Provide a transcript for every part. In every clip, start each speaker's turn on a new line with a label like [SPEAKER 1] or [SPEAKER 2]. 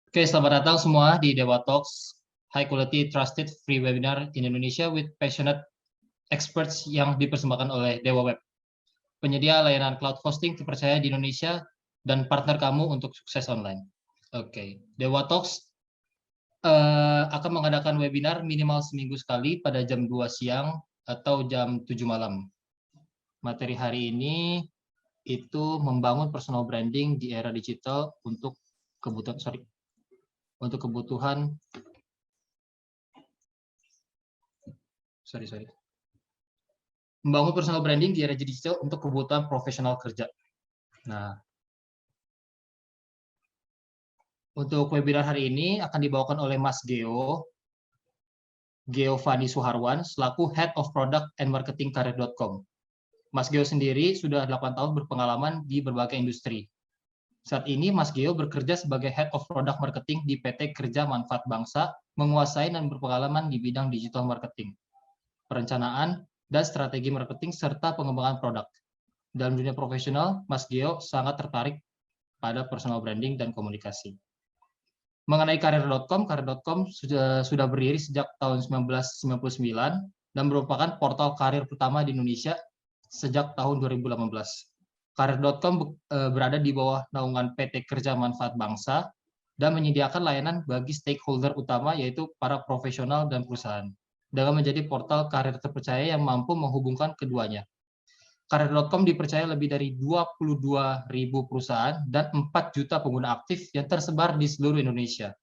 [SPEAKER 1] Oke, selamat datang semua di Dewa Talks, high quality, trusted, free webinar in Indonesia with passionate experts yang dipersembahkan oleh Dewa Web, penyedia layanan cloud hosting terpercaya di Indonesia dan partner kamu untuk sukses online. Oke, Dewa Talks akan mengadakan webinar minimal seminggu sekali pada jam 2 siang atau jam 7 malam. Materi hari ini itu membangun personal branding di era digital untuk kebutuhan membangun personal branding di era digital untuk kebutuhan profesional kerja. Nah, untuk webinar hari ini akan dibawakan oleh Mas Geovani Suharwan, selaku Head of Product and Marketing Karir.com. Mas Geo sendiri sudah 8 tahun berpengalaman di berbagai industri. Saat ini Mas Geo bekerja sebagai Head of Product Marketing di PT Kerja Manfaat Bangsa, menguasai dan berpengalaman di bidang digital marketing, perencanaan, dan strategi marketing, serta pengembangan produk. Dalam dunia profesional, Mas Geo sangat tertarik pada personal branding dan komunikasi. Mengenai karir.com sudah berdiri sejak tahun 1999 dan merupakan portal karir pertama di Indonesia sejak tahun 2018. Karir.com berada di bawah naungan PT Kerja Manfaat Bangsa dan menyediakan layanan bagi stakeholder utama, yaitu para profesional dan perusahaan, dengan menjadi portal karir terpercaya yang mampu menghubungkan keduanya. Karir.com dipercaya lebih dari 22.000 perusahaan dan 4 juta pengguna aktif yang tersebar di seluruh Indonesia.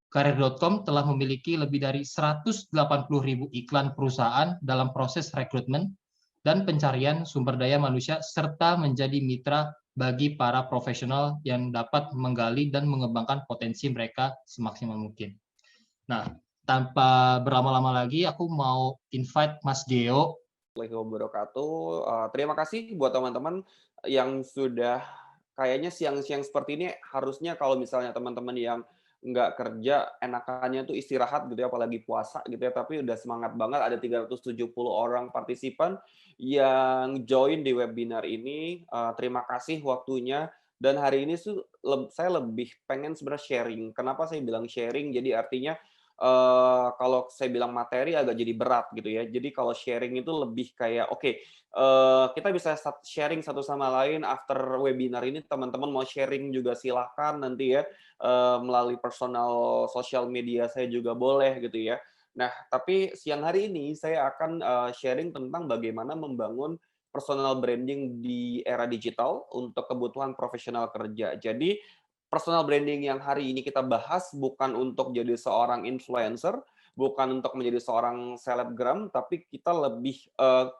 [SPEAKER 1] Karir.com telah memiliki lebih dari 180.000 iklan perusahaan dalam proses rekrutmen dan pencarian sumber daya manusia, serta menjadi mitra bagi para profesional yang dapat menggali dan mengembangkan potensi mereka semaksimal mungkin. Nah, tanpa berlama-lama lagi, aku mau invite Mas Geo.
[SPEAKER 2] Terima kasih buat teman-teman yang sudah kayaknya siang-siang seperti ini. Harusnya kalau misalnya teman-teman yang nggak kerja, enakannya tuh istirahat gitu ya, apalagi puasa gitu ya, tapi udah semangat banget. Ada 370 orang partisipan yang join di webinar ini. Terima kasih waktunya. Dan hari ini saya lebih pengen sebenarnya sharing. Kenapa saya bilang sharing? Jadi artinya kalau saya bilang materi agak jadi berat gitu ya. Jadi kalau sharing itu lebih kayak kita bisa sharing satu sama lain after webinar ini. Teman-teman mau sharing juga silahkan nanti ya, melalui personal sosial media saya juga boleh gitu ya. Nah, tapi siang hari ini saya akan sharing tentang bagaimana membangun personal branding di era digital untuk kebutuhan profesional kerja. Jadi personal branding yang hari ini kita bahas bukan untuk jadi seorang influencer, bukan untuk menjadi seorang selebgram, tapi kita lebih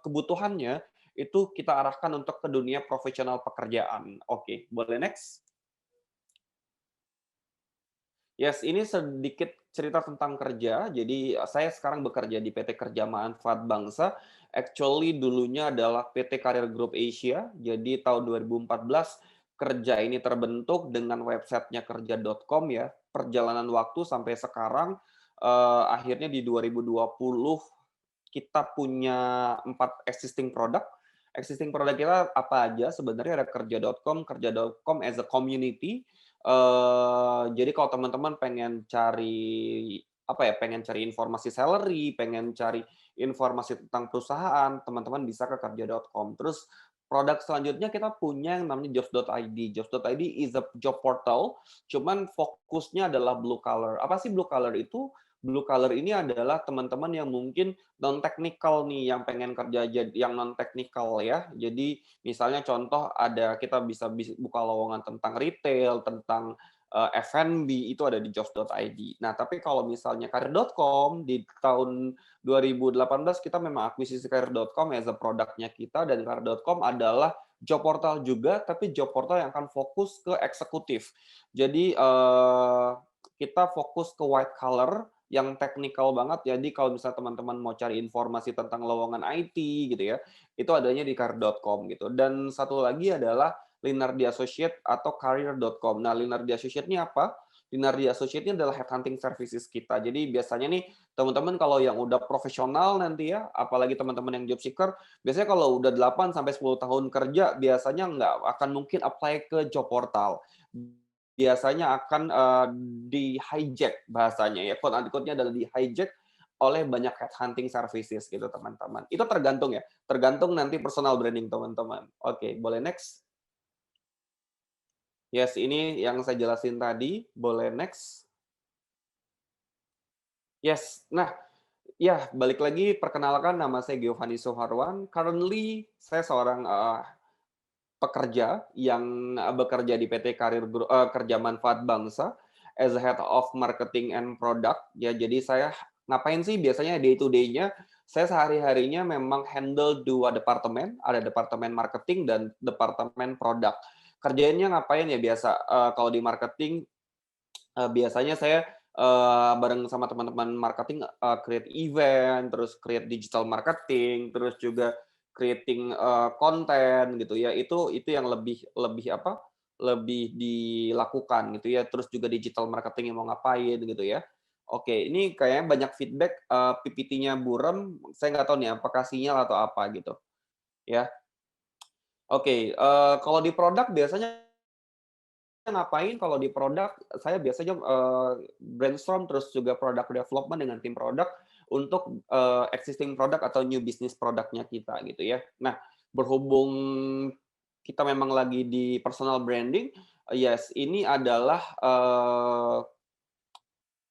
[SPEAKER 2] kebutuhannya itu kita arahkan untuk ke dunia profesional pekerjaan. Oke, boleh next? Yes, ini sedikit cerita tentang kerja. Jadi saya sekarang bekerja di PT Kerja Manfaat Bangsa. Actually dulunya adalah PT Karir Group Asia. Jadi tahun 2014 kerja ini terbentuk dengan websitenya kerja.com ya. Perjalanan waktu sampai sekarang akhirnya di 2020 kita punya 4 existing product. Existing produk kita apa aja? Sebenarnya ada kerja.com as a community. Jadi kalau teman-teman pengen cari pengen cari informasi salary, pengen cari informasi tentang perusahaan, teman-teman bisa ke kerja.com. Terus produk selanjutnya kita punya yang namanya jobs.id. Jobs.id is a job portal, cuman fokusnya adalah blue collar. Apa sih blue collar itu? Blue collar ini adalah teman-teman yang mungkin non teknikal nih, yang pengen kerja yang non teknikal ya. Jadi misalnya contoh ada kita bisa buka lowongan tentang retail, tentang F&B, itu ada di jobs.id. Nah, tapi kalau misalnya karir.com di tahun 2018 kita memang akuisisi karir.com as a produknya kita, dan karir.com adalah job portal juga, tapi job portal yang akan fokus ke eksekutif. Jadi kita fokus ke white collar yang teknikal banget. Jadi kalau misalnya teman-teman mau cari informasi tentang lowongan IT gitu ya, itu adanya di career.com gitu. Dan satu lagi adalah Linardi Associate atau career.com. Nah, Linardi Associate ini apa? Linardi Associate ini adalah headhunting services kita. Jadi biasanya nih teman-teman kalau yang udah profesional nanti ya, apalagi teman-teman yang job seeker, biasanya kalau udah 8 sampai 10 tahun kerja, biasanya nggak akan mungkin apply ke job portal. biasanya akan di-hijack bahasanya ya, quote unquote-nya adalah di-hijack oleh banyak headhunting services gitu teman-teman. Itu tergantung ya, tergantung nanti personal branding teman-teman. Oke, boleh next? Yes, ini yang saya jelasin tadi, boleh next? Yes, nah ya balik lagi perkenalkan nama saya Giovanni Suharwan, currently saya seorang, pekerja yang bekerja di PT Kerja Manfaat Bangsa as a Head of Marketing and Product. Ya, jadi saya ngapain sih biasanya day to day-nya, saya sehari-harinya memang handle 2 departemen, ada departemen marketing dan departemen produk. Kerjaannya ngapain ya biasa, kalau di marketing, biasanya saya, bareng sama teman-teman marketing, create event, terus create digital marketing, terus juga creating, konten gitu ya, itu yang lebih lebih apa, lebih dilakukan gitu ya, terus juga digital marketing yang mau ngapain gitu ya. Oke, ini kayaknya banyak feedback, PPT-nya buram, saya nggak tahu nih apakah sinyal atau apa gitu, ya. Oke, kalau di produk biasanya ngapain kalau di produk, saya biasanya, brainstorm terus juga product development dengan tim produk untuk, existing product atau new business produknya kita gitu ya. Nah, berhubung kita memang lagi di personal branding, yes, ini adalah,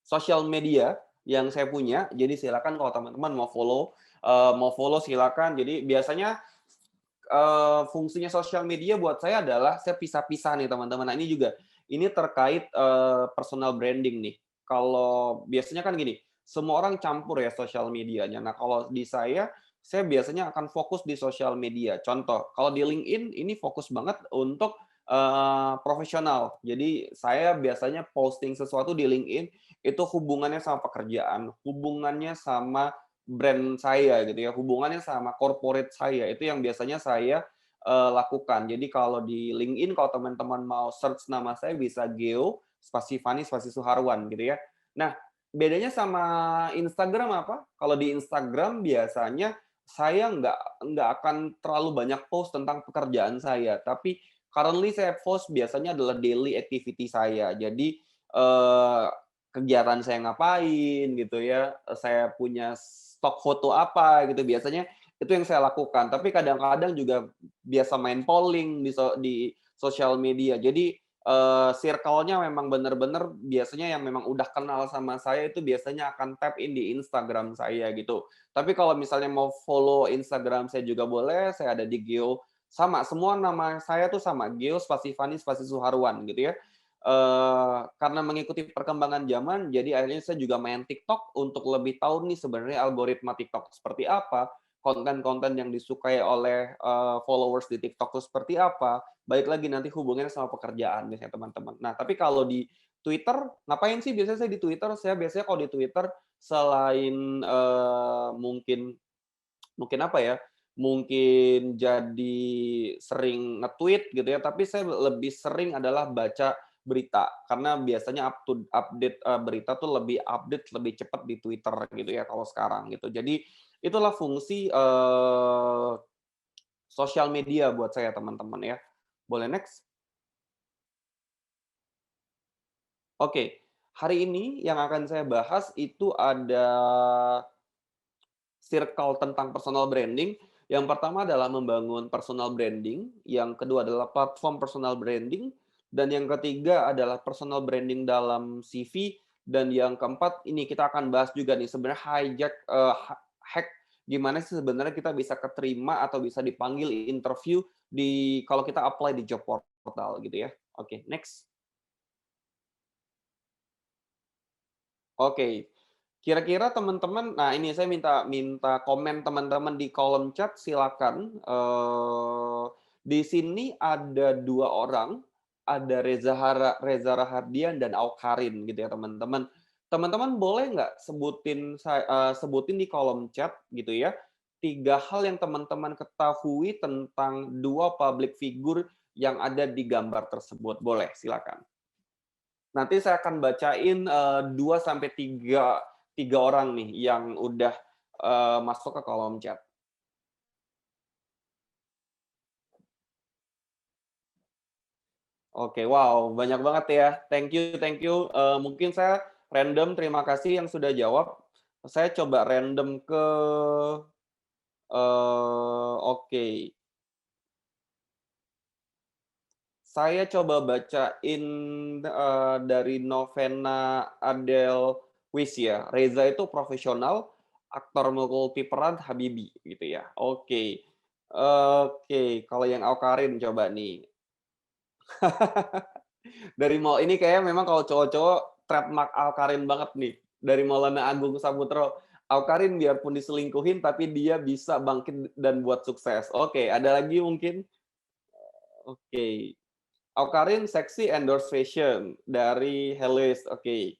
[SPEAKER 2] sosial media yang saya punya, jadi silakan kalau teman-teman mau follow silakan. Jadi biasanya fungsinya sosial media buat saya adalah saya pisah-pisah nih teman-teman. Nah ini terkait, personal branding nih. Kalau biasanya kan gini, semua orang campur ya sosial medianya. Nah kalau di saya biasanya akan fokus di sosial media. Contoh, kalau di LinkedIn ini fokus banget untuk, profesional. Jadi saya biasanya posting sesuatu di LinkedIn itu hubungannya sama pekerjaan, hubungannya sama brand saya gitu ya, hubungannya sama corporate saya, itu yang biasanya saya, lakukan. Jadi kalau di LinkedIn kalau teman-teman mau search nama saya bisa Geo, spasi Fani, spasi Suharwan gitu ya. Nah, bedanya sama Instagram apa? Kalau di Instagram biasanya saya nggak akan terlalu banyak post tentang pekerjaan saya, tapi currently saya post biasanya adalah daily activity saya. Jadi, eee, kegiatan saya ngapain gitu ya, saya punya stok foto apa gitu, biasanya itu yang saya lakukan. Tapi kadang-kadang juga biasa main polling di sosial media. Jadi, circle-nya memang benar-benar biasanya yang memang udah kenal sama saya itu biasanya akan tap in di Instagram saya gitu. Tapi kalau misalnya mau follow Instagram saya juga boleh, saya ada di Geo, sama semua nama saya tuh sama, Geo spasi Fani spasi Suharwan gitu ya. Karena mengikuti perkembangan zaman, jadi akhirnya saya juga main TikTok untuk lebih tahu nih sebenarnya algoritma TikTok seperti apa, konten-konten yang disukai oleh, followers di TikTok itu seperti apa, balik lagi nanti hubungannya sama pekerjaan biasanya teman-teman. Nah, tapi kalau di Twitter, ngapain sih biasanya saya di Twitter? Saya biasanya kalau di Twitter selain, mungkin mungkin apa ya, mungkin jadi sering nge-tweet gitu ya, tapi saya lebih sering adalah baca berita. Karena biasanya update, berita tuh lebih update, lebih cepat di Twitter gitu ya kalau sekarang gitu. Jadi itulah fungsi, sosial media buat saya teman-teman ya. Boleh next? Oke, hari ini yang akan saya bahas itu ada circle tentang personal branding. Yang pertama adalah membangun personal branding, yang kedua adalah platform personal branding, dan yang ketiga adalah personal branding dalam CV, dan yang keempat ini kita akan bahas juga nih sebenarnya hack gimana sih sebenarnya kita bisa keterima atau bisa dipanggil interview kalau kita apply di job portal gitu ya. Oke, next. Oke. Kira-kira teman-teman nah ini saya minta minta komen teman-teman di kolom chat silakan, di sini ada 2 orang, ada Reza Rahardian dan Awkarin gitu ya teman-teman. Teman-teman boleh nggak sebutin di kolom chat gitu ya, 3 hal yang teman-teman ketahui tentang 2 public figure yang ada di gambar tersebut, boleh silakan. Nanti saya akan bacain, 2 sampai 3 orang nih yang udah, masuk ke kolom chat. Oke, wow, banyak banget ya. Thank you, thank you. Mungkin saya random, terima kasih yang sudah jawab. Saya coba random ke, oke. Saya coba bacain, dari Novena Adelwis ya. Reza itu profesional, aktor multiperan Habibie gitu ya. Oke. Oke, kalau yang Awkarin coba nih. Dari mau ini kayaknya memang kalau cowok-cowok trademark Awkarin banget nih. Dari Maulana Agung Saputro. Awkarin biarpun diselingkuhin tapi dia bisa bangkit dan buat sukses. Oke, ada lagi mungkin? Oke. Awkarin seksi endorse fashion dari Hellis, oke.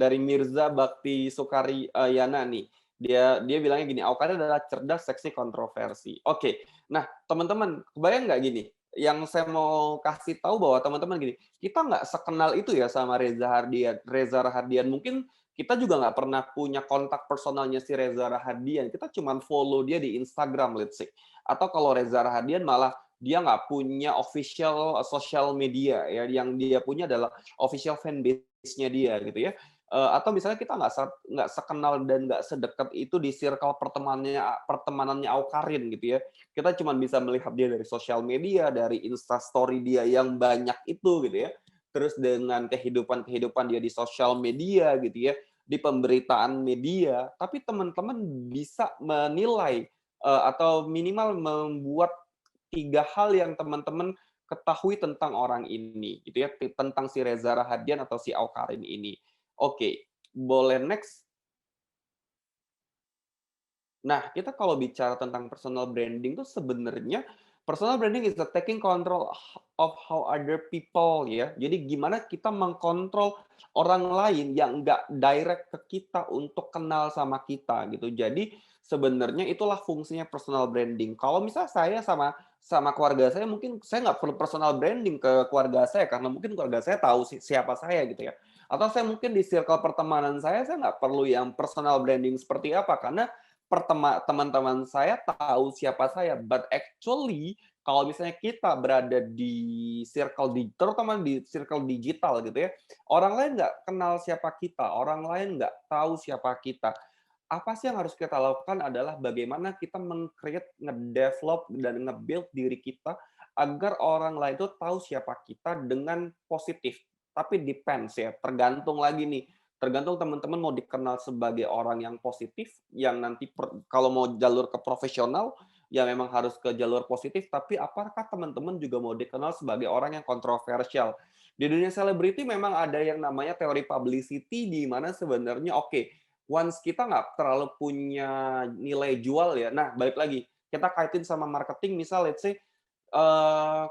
[SPEAKER 2] Dari Mirza Bakti Sukari Yana nih, dia dia bilangnya gini, "Awkarin adalah cerdas, seksi, kontroversi." Oke. Nah, teman-teman, kebayang nggak gini, yang saya mau kasih tahu bahwa teman-teman gini, kita nggak sekenal itu ya sama Reza Hardian. Reza Rahardian mungkin kita juga nggak pernah punya kontak personalnya si Reza Rahardian, kita cuman follow dia di Instagram, let's say. Atau kalau Reza Rahardian malah dia nggak punya official social media ya, yang dia punya adalah official fanbase-nya dia gitu ya. Atau misalnya kita nggak sekenal dan nggak sedekat itu di circle pertemanannya Awkarin gitu ya. Kita cuma bisa melihat dia dari sosial media, dari Insta story dia yang banyak itu gitu ya. Terus dengan kehidupan dia di sosial media gitu ya, di pemberitaan media, tapi teman-teman bisa menilai atau minimal membuat 3 hal yang teman-teman ketahui tentang orang ini, gitu ya, tentang si Reza Rahadian atau si Awkarin ini. Oke, boleh next. Nah, kita kalau bicara tentang personal branding tuh sebenarnya personal branding is the taking control of how other people ya. Jadi gimana kita mengkontrol orang lain yang nggak direct ke kita untuk kenal sama kita gitu. Jadi sebenarnya itulah fungsinya personal branding. Kalau misalnya saya sama sama keluarga saya mungkin saya nggak perlu personal branding ke keluarga saya karena mungkin keluarga saya tahu siapa saya gitu ya. Atau saya mungkin di circle pertemanan saya nggak perlu yang personal branding seperti apa karena teman-teman saya tahu siapa saya, but actually kalau misalnya kita berada di terutama di circle digital gitu ya, orang lain nggak kenal siapa kita, orang lain nggak tahu siapa kita. Apa sih yang harus kita lakukan adalah bagaimana kita meng-create, nge-develop, dan nge-build diri kita agar orang lain itu tahu siapa kita dengan positif. Tapi depends ya, tergantung lagi nih, tergantung teman-teman mau dikenal sebagai orang yang positif, yang nanti kalau mau jalur ke profesional, ya memang harus ke jalur positif, tapi apakah teman-teman juga mau dikenal sebagai orang yang kontroversial? Di dunia selebriti memang ada yang namanya teori publicity, di mana sebenarnya oke, once kita nggak terlalu punya nilai jual ya, nah balik lagi, kita kaitin sama marketing misal let's say,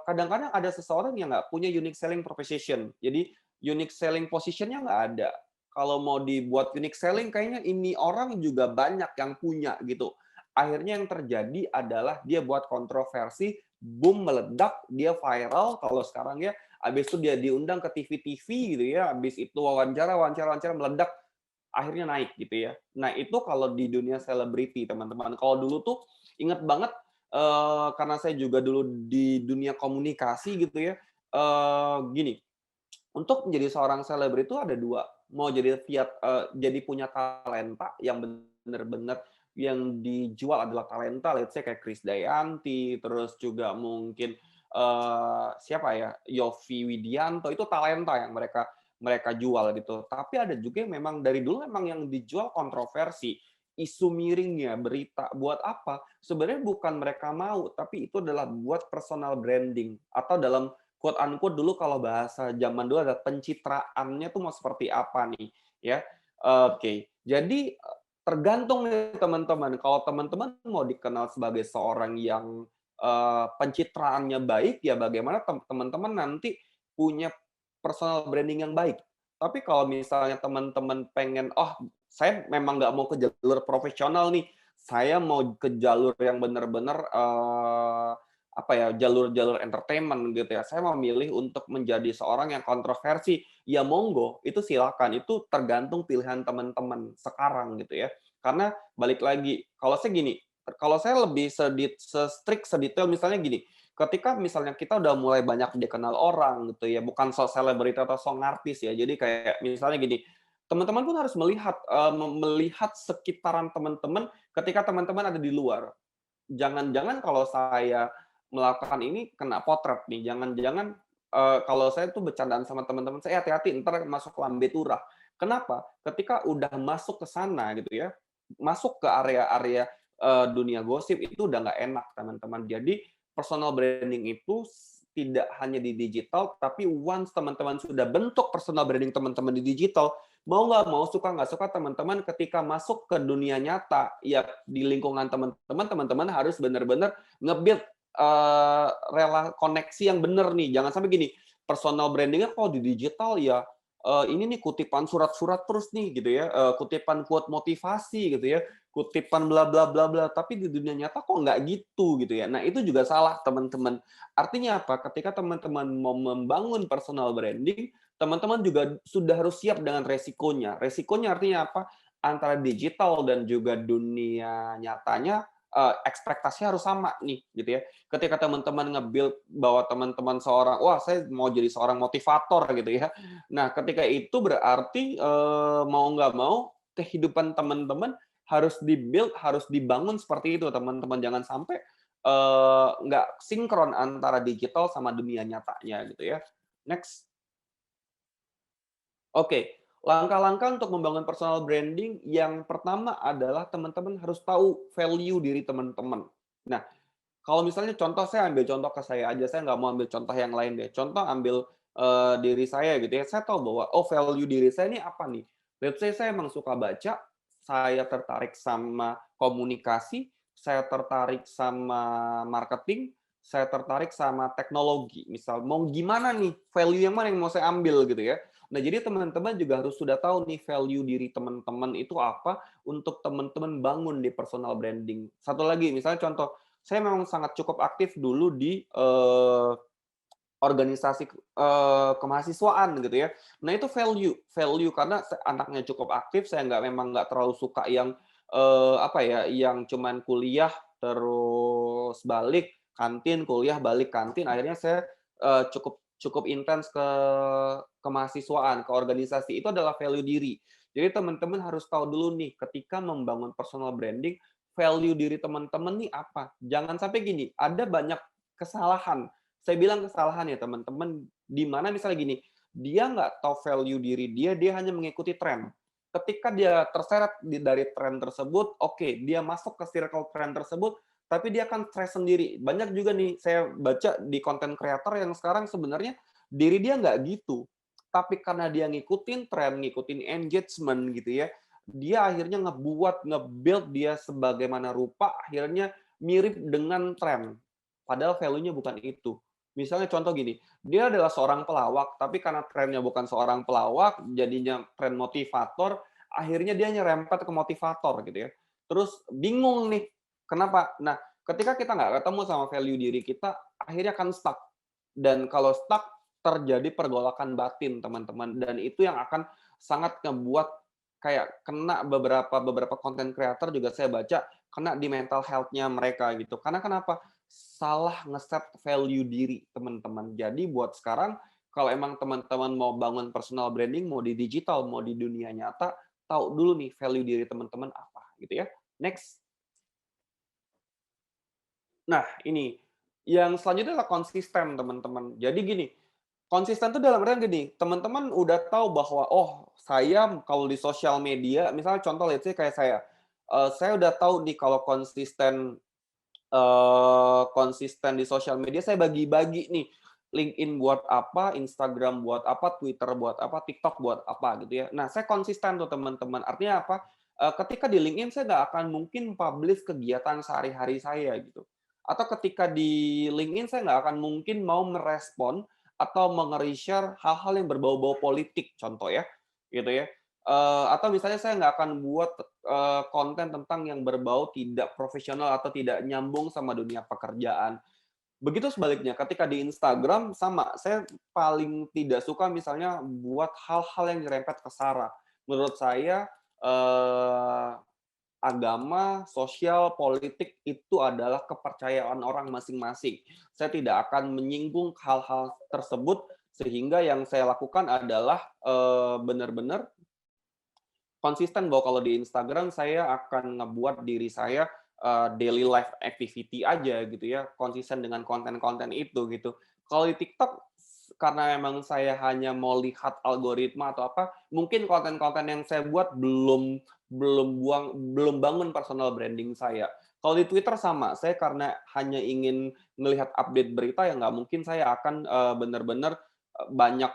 [SPEAKER 2] kadang-kadang ada seseorang yang nggak punya unique selling proposition. Jadi unique selling position-nya nggak ada. Kalau mau dibuat unique selling kayaknya ini orang juga banyak yang punya gitu. Akhirnya yang terjadi adalah dia buat kontroversi, boom, meledak, dia viral kalau sekarang ya, habis itu dia diundang ke TV-TV gitu ya, habis itu wawancara meledak, akhirnya naik gitu ya. Nah, itu kalau di dunia selebriti, teman-teman. Kalau dulu tuh inget banget, karena saya juga dulu di dunia komunikasi gitu ya, gini, untuk menjadi seorang selebrit itu ada 2, mau jadi punya talenta yang bener-bener yang dijual adalah talenta, let's say kayak Krisdayanti, terus juga mungkin, siapa ya, Yovie Widianto, itu talenta yang mereka mereka jual gitu. Tapi ada juga yang memang dari dulu memang yang dijual kontroversi, isu miringnya, berita. Buat apa? Sebenarnya bukan mereka mau, tapi itu adalah buat personal branding atau dalam quote unquote dulu kalau bahasa zaman dulu ada pencitraannya tuh mau seperti apa nih, ya. Oke, jadi, tergantung nih teman-teman, kalau teman-teman mau dikenal sebagai seorang yang, pencitraannya baik, ya bagaimana teman-teman nanti punya personal branding yang baik. Tapi kalau misalnya teman-teman pengen, "Oh, saya memang nggak mau ke jalur profesional nih, saya mau ke jalur yang benar-benar, apa ya, jalur-jalur entertainment gitu ya. Saya memilih untuk menjadi seorang yang kontroversi." Ya monggo, itu silakan, itu tergantung pilihan teman-teman sekarang gitu ya. Karena balik lagi, kalau saya gini, kalau saya lebih se-strict, sedetail misalnya gini, ketika misalnya kita udah mulai banyak dikenal orang gitu ya, bukan selebriti atau artis ya. Jadi kayak misalnya gini, teman-teman pun harus melihat, melihat sekitaran teman-teman ketika teman-teman ada di luar. Jangan-jangan kalau saya melakukan ini kena potret nih, jangan-jangan, kalau saya tuh bercandaan sama teman-teman saya, "Hati-hati entar masuk lambe turah." Kenapa? Ketika udah masuk ke sana gitu ya, masuk ke area-area, dunia gosip itu udah nggak enak teman-teman. Jadi personal branding itu tidak hanya di digital, tapi once teman-teman sudah bentuk personal branding teman-teman di digital, mau nggak mau, suka nggak suka, teman-teman ketika masuk ke dunia nyata, ya di lingkungan teman-teman, teman-teman harus benar-benar nge-build, koneksi yang benar nih. Jangan sampai gini, personal branding-nya kalau di digital ya, ini nih kutipan surat-surat terus nih gitu ya, kutipan quote motivasi gitu ya, kutipan bla bla bla bla, tapi di dunia nyata kok nggak gitu ya. Nah, itu juga salah teman-teman. Artinya apa? Ketika teman-teman mau membangun personal branding, teman-teman juga sudah harus siap dengan resikonya. Resikonya artinya apa? Antara digital dan juga dunia nyatanya, ekspektasinya harus sama nih, gitu ya. Ketika teman-teman nge-build bahwa teman-teman seorang, "Wah, saya mau jadi seorang motivator," gitu ya. Nah, ketika itu berarti, mau nggak mau kehidupan teman-teman harus di-build, harus dibangun seperti itu, teman-teman. Jangan sampai, nggak sinkron antara digital sama dunia nyatanya, gitu ya. Next. Oke, langkah-langkah untuk membangun personal branding yang pertama adalah teman-teman harus tahu value diri teman-teman. Nah, kalau misalnya contoh, saya ambil contoh ke saya aja, saya nggak mau ambil contoh yang lain deh. Contoh ambil, diri saya gitu ya, saya tahu bahwa, oh value diri saya ini apa nih? Let's say saya emang suka baca, saya tertarik sama komunikasi, saya tertarik sama marketing, saya tertarik sama teknologi. Misal mau gimana nih, value yang mana yang mau saya ambil gitu ya. Nah, jadi teman-teman juga harus sudah tahu nih value diri teman-teman itu apa, untuk teman-teman bangun di personal branding. Satu lagi, misalnya contoh, saya memang sangat cukup aktif dulu di, organisasi, kemahasiswaan gitu ya. Nah itu value value karena anaknya cukup aktif, saya memang nggak terlalu suka yang, apa ya, yang cuman kuliah terus balik kantin, kuliah balik kantin, akhirnya saya, cukup cukup intens ke kemahasiswaan, ke organisasi, itu adalah value diri. Jadi teman-teman harus tahu dulu nih, ketika membangun personal branding, value diri teman-teman nih apa. Jangan sampai gini, ada banyak kesalahan, saya bilang kesalahan ya teman-teman, di mana misalnya gini, dia nggak tahu value diri dia, dia hanya mengikuti tren. Ketika dia terseret dari tren tersebut, oke, dia masuk ke circle tren tersebut, tapi dia akan stres sendiri. Banyak juga nih saya baca di konten kreator yang sekarang sebenarnya diri dia nggak gitu. Tapi karena dia ngikutin tren, ngikutin engagement gitu ya, dia akhirnya nge-build dia sebagaimana rupa, akhirnya mirip dengan tren. Padahal value-nya bukan itu. Misalnya contoh gini, dia adalah seorang pelawak, tapi karena trennya bukan seorang pelawak, jadinya tren motivator, akhirnya dia nyerempet ke motivator gitu ya. Terus bingung nih, kenapa? Nah, ketika kita nggak ketemu sama value diri kita, akhirnya akan stuck. Dan kalau stuck, terjadi pergolakan batin, teman-teman. Dan itu yang akan sangat ngebuat kayak kena beberapa beberapa konten kreator juga saya baca, kena di mental health-nya mereka gitu. Karena kenapa? Salah ngeset value diri, teman-teman. Jadi buat sekarang, kalau emang teman-teman mau bangun personal branding, mau di digital, mau di dunia nyata, tahu dulu nih value diri teman-teman apa, gitu ya. Next. Nah, ini, yang selanjutnya adalah konsisten, teman-teman. Jadi gini, konsisten tuh dalam artian gini, teman-teman udah tahu bahwa, oh, saya kalau di sosial media, misalnya contoh let's say kayak saya udah tahu nih kalau konsisten, konsisten di sosial media, saya bagi-bagi nih, LinkedIn buat apa, Instagram buat apa, Twitter buat apa, TikTok buat apa, gitu ya. Nah, saya konsisten tuh teman-teman. Artinya apa? Ketika di LinkedIn saya nggak akan mungkin publish kegiatan sehari-hari saya, gitu. Atau ketika di LinkedIn saya nggak akan mungkin mau merespon atau share hal-hal yang berbau-bau politik, contoh ya, gitu ya. Atau misalnya saya nggak akan buat, konten tentang yang berbau tidak profesional atau tidak nyambung sama dunia pekerjaan. Begitu sebaliknya, ketika di Instagram sama, saya paling tidak suka misalnya buat hal-hal yang nyerempet ke SARA. Menurut saya, eee agama, sosial, politik itu adalah kepercayaan orang masing-masing. Saya tidak akan menyinggung hal-hal tersebut, sehingga yang saya lakukan adalah, benar-benar konsisten bahwa kalau di Instagram saya akan ngebuat diri saya, daily life activity aja gitu ya, konsisten dengan konten-konten itu gitu. Kalau di TikTok, karena memang saya hanya mau lihat algoritma atau apa, mungkin konten-konten yang saya buat belum bangun personal branding saya. Kalau di Twitter sama, saya karena hanya ingin melihat update berita, ya nggak mungkin saya akan, benar-benar, banyak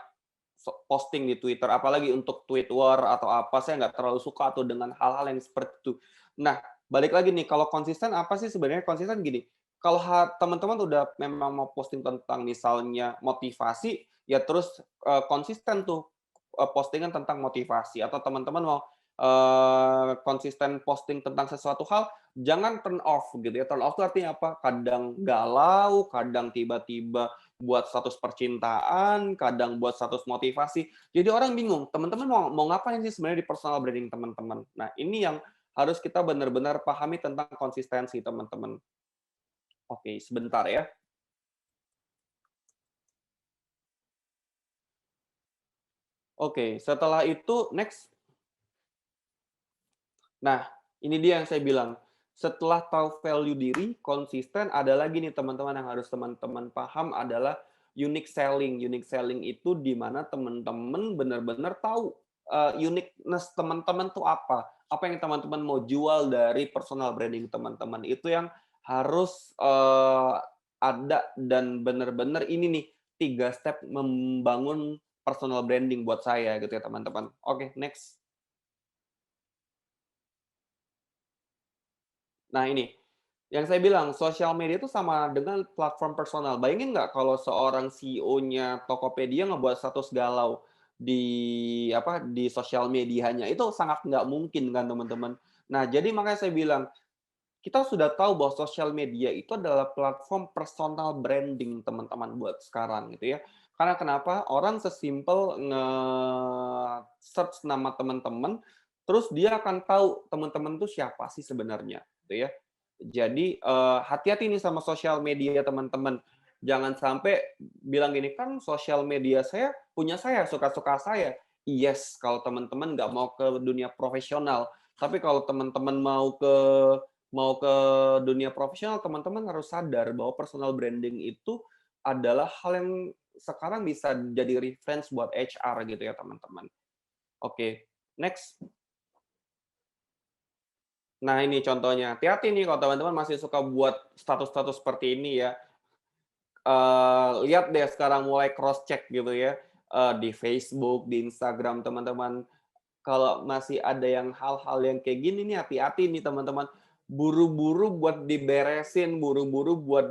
[SPEAKER 2] posting di Twitter, apalagi untuk tweet war atau apa, saya nggak terlalu suka tuh dengan hal-hal yang seperti itu. Nah, balik lagi nih, kalau konsisten apa sih sebenarnya konsisten gini, kalau teman-teman udah memang mau posting tentang misalnya motivasi, ya terus, konsisten tuh, postingan tentang motivasi atau teman-teman mau, konsisten posting tentang sesuatu hal, jangan turn off gitu ya. Turn off itu artinya apa? Kadang galau, kadang tiba-tiba buat status percintaan, kadang buat status motivasi. Jadi orang bingung, teman-teman mau mau ngapain sih sebenarnya di personal branding teman-teman. Nah, ini yang harus kita benar-benar pahami tentang konsistensi teman-teman. Oke, sebentar ya. Oke, setelah itu next. Nah, ini dia yang saya bilang. Setelah tahu value diri, konsisten, ada lagi nih teman-teman yang harus teman-teman paham adalah unique selling. Unique selling itu di mana teman-teman benar-benar tahu, uniqueness teman-teman tuh apa. Apa yang teman-teman mau jual dari personal branding teman-teman. Itu yang harus, ada dan benar-benar ini nih, 3 step membangun personal branding buat saya gitu ya teman-teman. Oke, next. Nah ini, yang saya bilang sosial media itu sama dengan platform personal. Bayangin nggak kalau seorang CEO-nya Tokopedia ngebuat status galau di apa, di sosial medianya, itu sangat nggak mungkin kan teman-teman. Nah jadi makanya saya bilang, kita sudah tahu bahwa sosial media itu adalah platform personal branding teman-teman buat sekarang gitu ya. Karena kenapa? Orang sesimpel nge-search nama teman-teman, terus dia akan tahu teman-teman itu siapa sih sebenarnya, gitu ya. Jadi, hati-hati nih sama sosial media teman-teman. Jangan sampai bilang gini, "Kan sosial media saya punya saya, suka-suka saya." Yes, kalau teman-teman nggak mau ke dunia profesional. Tapi kalau teman-teman mau ke dunia profesional, teman-teman harus sadar bahwa personal branding itu adalah hal yang sekarang bisa jadi reference buat HR gitu ya, teman-teman. Oke, next. Nah, ini contohnya. Hati-hati nih kalau teman-teman masih suka buat status-status seperti ini ya. Lihat deh sekarang mulai cross check gitu ya, di Facebook, di Instagram teman-teman. Kalau masih ada yang hal-hal yang kayak gini nih, hati-hati nih teman-teman. Buru-buru buat diberesin, buru-buru buat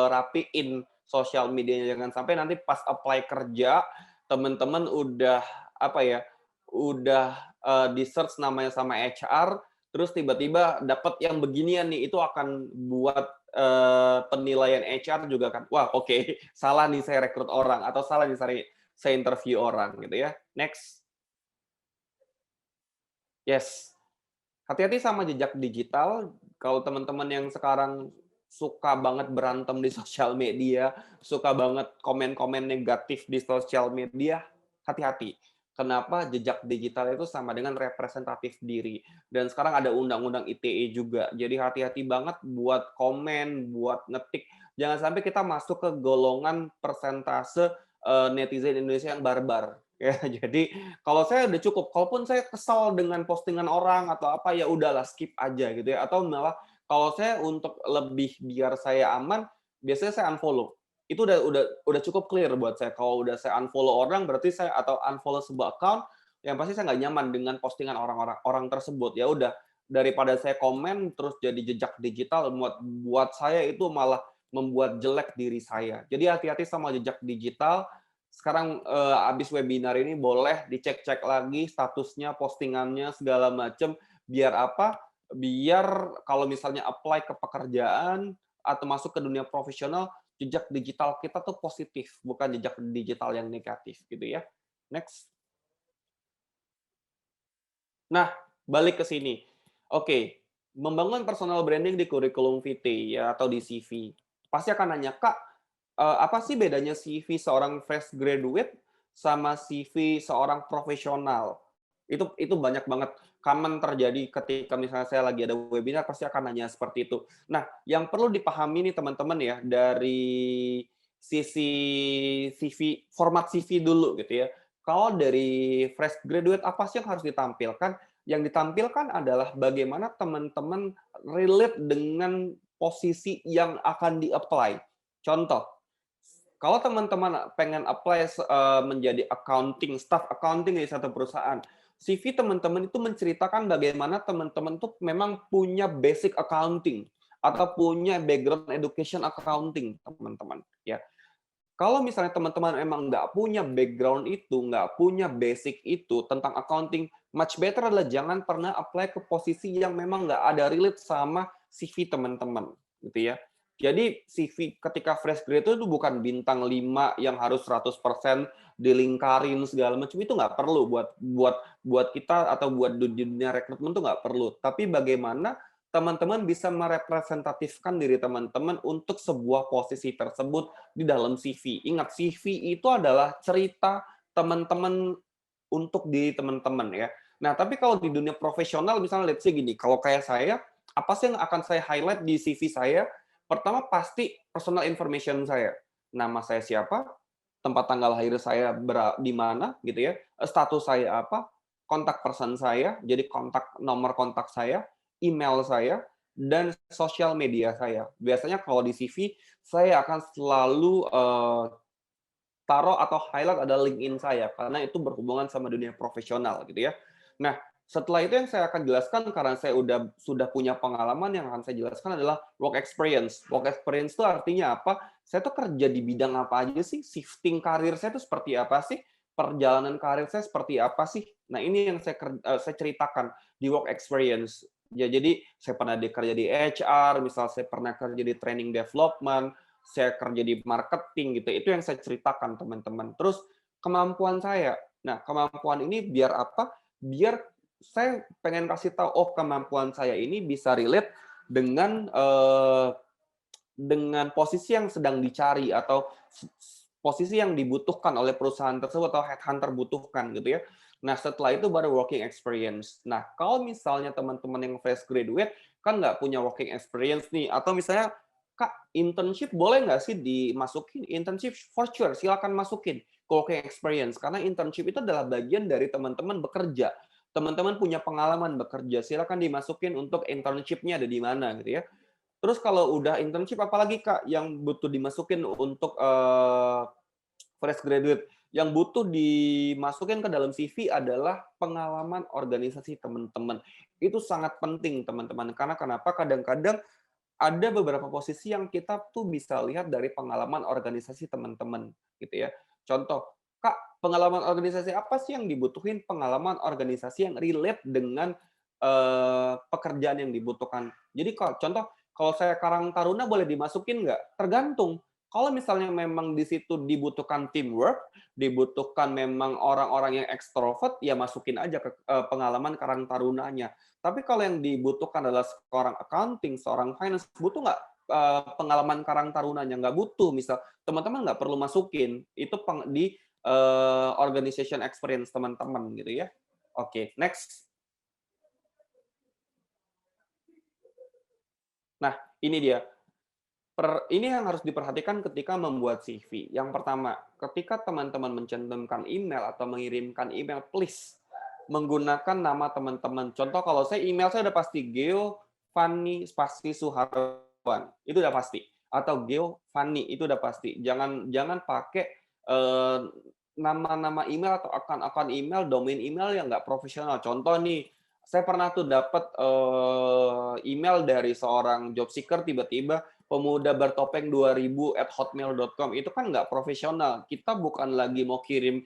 [SPEAKER 2] rapiin sosial medianya. Jangan sampai nanti pas apply kerja, teman-teman udah, apa ya, udah, di-search namanya sama HR, terus tiba-tiba dapat yang beginian nih, itu akan buat, penilaian HR juga kan, "Wah, oke, salah nih saya rekrut orang," atau, "Salah nih saya interview orang," gitu ya. Next. Yes, hati-hati sama jejak digital. Kalau teman-teman yang sekarang suka banget berantem di sosial media, suka banget komen-komen negatif di sosial media, hati-hati. Kenapa? Jejak digital itu sama dengan representatif diri. Dan sekarang ada undang-undang ITE juga. Jadi hati-hati banget buat komen, buat ngetik. Jangan sampai kita masuk ke golongan persentase netizen Indonesia yang barbar. Ya, jadi kalau saya udah cukup, kalaupun saya kesal dengan postingan orang atau apa, ya udahlah skip aja gitu ya, atau malah kalau saya untuk lebih biar saya aman, biasanya saya unfollow. Itu udah cukup clear buat saya. Kalau udah saya unfollow orang, berarti saya atau unfollow sebuah account, yang pasti saya nggak nyaman dengan postingan orang tersebut. Ya udah, daripada saya komen terus jadi jejak digital, buat saya itu malah membuat jelek diri saya. Jadi hati-hati sama jejak digital. Sekarang, habis webinar ini boleh dicek-cek lagi statusnya, postingannya, segala macam, biar apa, biar kalau misalnya apply ke pekerjaan atau masuk ke dunia profesional, jejak digital kita tuh positif, bukan jejak digital yang negatif, gitu ya. Next. Nah, balik ke sini. Oke, membangun personal branding di kurikulum vitae ya atau di CV. Pasti akan nanya, "Kak, apa sih bedanya CV seorang fresh graduate sama CV seorang profesional?" Itu banyak banget common terjadi ketika misalnya saya lagi ada webinar pasti akan nanya seperti itu. Nah, yang perlu dipahami nih teman-teman ya dari sisi CV, format CV dulu gitu ya. Kalau dari fresh graduate apa sih yang harus ditampilkan? Yang ditampilkan adalah bagaimana teman-teman relate dengan posisi yang akan di-apply. Contoh, kalau teman-teman pengen apply menjadi accounting, staff accounting di satu perusahaan, CV teman-teman itu menceritakan bagaimana teman-teman tuh memang punya basic accounting atau punya background education accounting, teman-teman, ya. Kalau misalnya teman-teman emang nggak punya background itu, nggak punya basic itu tentang accounting, much better adalah jangan pernah apply ke posisi yang memang nggak ada relate sama CV teman-teman, gitu ya. Jadi CV ketika fresh grade itu bukan bintang 5 yang harus 100% dilingkarin segala macam, itu nggak perlu buat buat buat kita atau buat di dunia rekrutmen itu nggak perlu. Tapi bagaimana teman-teman bisa merepresentatifkan diri teman-teman untuk sebuah posisi tersebut di dalam CV. Ingat, CV itu adalah cerita teman-teman untuk diri teman-teman ya. Nah, tapi kalau di dunia profesional misalnya let's say gini, kalau kayak saya, apa sih yang akan saya highlight di CV saya? Pertama pasti personal information saya. Nama saya siapa, tempat tanggal lahir saya di mana gitu ya, status saya apa, kontak person saya, jadi nomor kontak saya, email saya, dan sosial media saya. Biasanya kalau di CV saya akan selalu taruh atau highlight ada LinkedIn saya, karena itu berhubungan sama dunia profesional gitu ya. Nah, setelah itu yang saya akan jelaskan karena saya sudah punya pengalaman, yang akan saya jelaskan adalah work experience. Work experience itu artinya apa? Saya tuh kerja di bidang apa aja sih? Shifting karir saya itu seperti apa sih? Perjalanan karir saya seperti apa sih? Nah, ini yang saya ceritakan di work experience. Ya, jadi saya pernah kerja di HR, misal saya pernah kerja di training development, saya kerja di marketing gitu, itu yang saya ceritakan teman-teman. Terus kemampuan saya. Nah, kemampuan ini biar apa? Biar saya pengen kasih tahu, oh kemampuan saya ini bisa relate dengan posisi yang sedang dicari atau posisi yang dibutuhkan oleh perusahaan tersebut atau headhunter butuhkan gitu ya. Nah, setelah itu baru working experience. Nah, kalau misalnya teman-teman yang fresh graduate kan nggak punya working experience nih, atau misalnya Kak, internship boleh nggak sih dimasukin? Internship for sure, silakan masukin ke working experience. Karena internship itu adalah bagian dari teman-teman bekerja. Teman-teman punya pengalaman bekerja, silakan dimasukin untuk internship-nya ada di mana gitu ya. Terus kalau udah internship apalagi Kak yang butuh dimasukin untuk, fresh graduate? Yang butuh dimasukin ke dalam CV adalah pengalaman organisasi teman-teman. Itu sangat penting teman-teman, karena kenapa? Kadang-kadang ada beberapa posisi yang kita tuh bisa lihat dari pengalaman organisasi teman-teman, gitu ya. Contoh, "Kak, pengalaman organisasi apa sih yang dibutuhin?" Pengalaman organisasi yang relate dengan, pekerjaan yang dibutuhkan. Jadi contoh, kalau saya Karang Taruna boleh dimasukin nggak? Tergantung. Kalau misalnya memang di situ dibutuhkan teamwork, dibutuhkan memang orang-orang yang ekstrovert, ya masukin aja ke, pengalaman Karang Tarunanya. Tapi kalau yang dibutuhkan adalah seorang accounting, seorang finance, butuh nggak pengalaman Karang Tarunanya? Nggak butuh. Misal teman-teman nggak perlu masukin itu di organization experience teman-teman gitu ya. Oke, next. Nah, ini dia. Ini yang harus diperhatikan ketika membuat CV. Yang pertama, ketika teman-teman mencantumkan email atau mengirimkan email, please menggunakan nama teman-teman. Contoh kalau saya email saya udah pasti Geo Fani spasi Suharwan, itu udah pasti. Atau Geo Fani, itu udah pasti. Jangan jangan pakai nama-nama email atau akun-akun email, domain email yang nggak profesional. Contoh nih, saya pernah tuh dapat email dari seorang job seeker tiba-tiba pemuda bertopeng 2000@hotmail.com, itu kan nggak profesional. Kita bukan lagi mau kirim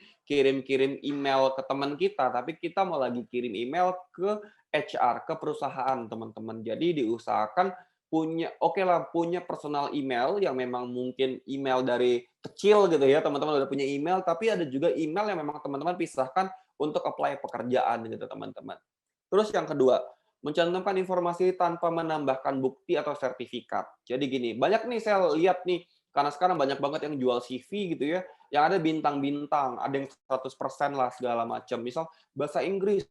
[SPEAKER 2] email ke teman kita, tapi kita mau lagi kirim email ke HR, ke perusahaan, teman-teman. Jadi diusahakan punya personal email yang memang mungkin email dari kecil gitu ya, teman-teman udah punya email, tapi ada juga email yang memang teman-teman pisahkan untuk apply pekerjaan gitu, teman-teman. Terus yang kedua, mencantumkan informasi tanpa menambahkan bukti atau sertifikat. Jadi gini, banyak nih saya lihat nih, karena sekarang banyak banget yang jual CV gitu ya, yang ada bintang-bintang, ada yang 100% lah segala macam. Misal bahasa Inggris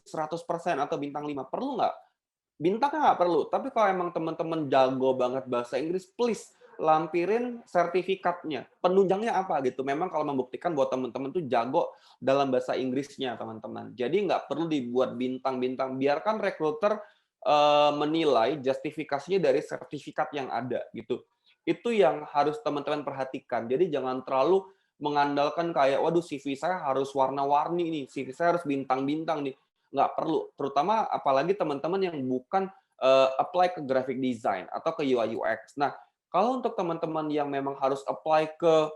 [SPEAKER 2] 100% atau bintang 5 perlu nggak? Bintangnya nggak perlu, tapi kalau emang teman-teman jago banget bahasa Inggris, please lampirin sertifikatnya. Penunjangnya apa gitu. Memang kalau membuktikan bahwa teman-teman tuh jago dalam bahasa Inggrisnya, teman-teman. Jadi nggak perlu dibuat bintang-bintang. Biarkan rekruter menilai justifikasinya dari sertifikat yang ada gitu. Itu yang harus teman-teman perhatikan. Jadi jangan terlalu mengandalkan kayak, waduh CV saya harus warna-warni nih, CV saya harus bintang-bintang nih. Nggak perlu, terutama apalagi teman-teman yang bukan apply ke graphic design atau ke UI UX. Nah, kalau untuk teman-teman yang memang harus apply ke